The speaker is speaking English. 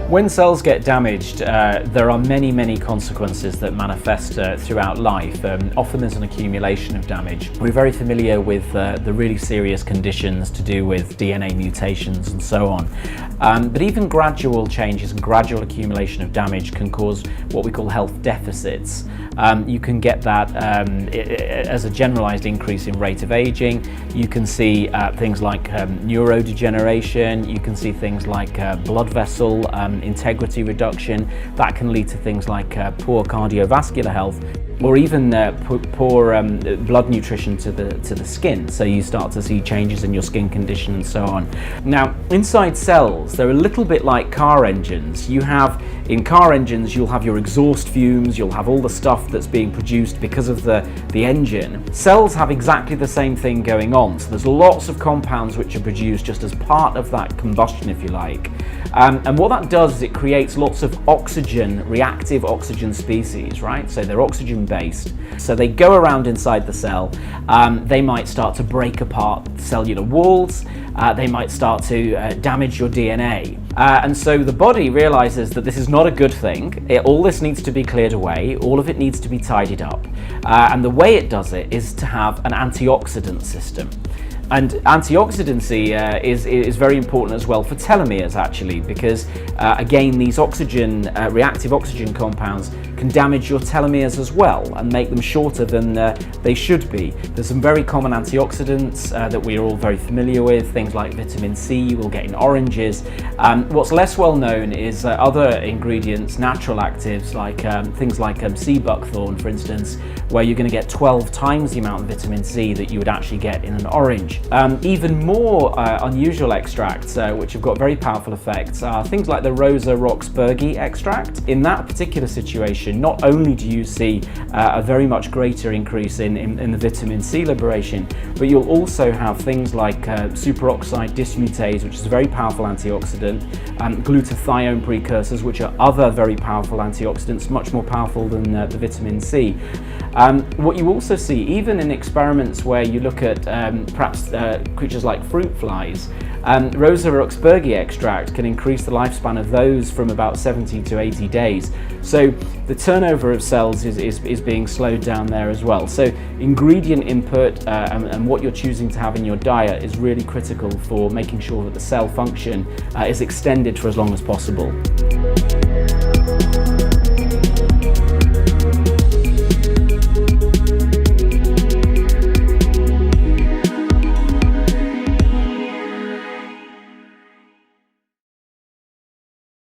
When cells get damaged, there are many consequences that manifest throughout life. Often there's an accumulation of damage. We're very familiar with the really serious conditions to do with DNA mutations and so on. But even gradual changes and gradual accumulation of damage can cause what we call health deficits. You can get that as a generalized increase in rate of aging. You can see things like neurodegeneration. You can see things like blood vessel integrity reduction. That can lead to things like poor cardiovascular health, or even poor blood nutrition to the skin. So you start to see changes in your skin condition and so on. Now, inside cells, they're a little bit like car engines. In car engines, you'll have your exhaust fumes, you'll have all the stuff that's being produced because of the engine. Cells have exactly the same thing going on. So there's lots of compounds which are produced just as part of that combustion, if you like. And what that does is it creates lots of oxygen, reactive oxygen species, right? So they're oxygen based. So they go around inside the cell. They might start to break apart cellular walls. They might start to damage your DNA. And so the body realizes that this is not a good thing. All this needs to be cleared away. All of it needs to be tidied up. And the way it does it is to have an antioxidant system. And antioxidancy is very important as well for telomeres, actually, because again, these reactive oxygen compounds can damage your telomeres as well and make them shorter than they should be. There's some very common antioxidants that we're all very familiar with, things like vitamin C you will get in oranges. What's less well known is other ingredients, natural actives, like things like sea buckthorn, for instance, where you're going to get 12 times the amount of vitamin C that you would actually get in an orange. Even more unusual extracts, which have got very powerful effects, are things like the Rosa Roxburghi extract. In that particular situation, not only do you see a very much greater increase in the vitamin C liberation, but you'll also have things like superoxide dismutase, which is a very powerful antioxidant, glutathione precursors, which are other very powerful antioxidants, much more powerful than the vitamin C. What you also see, even in experiments where you look at perhaps creatures like fruit flies, Rosa Roxburghi extract can increase the lifespan of those from about 70 to 80 days. So the turnover of cells is being slowed down there as well. So ingredient input and what you're choosing to have in your diet is really critical for making sure that the cell function is extended for as long as possible.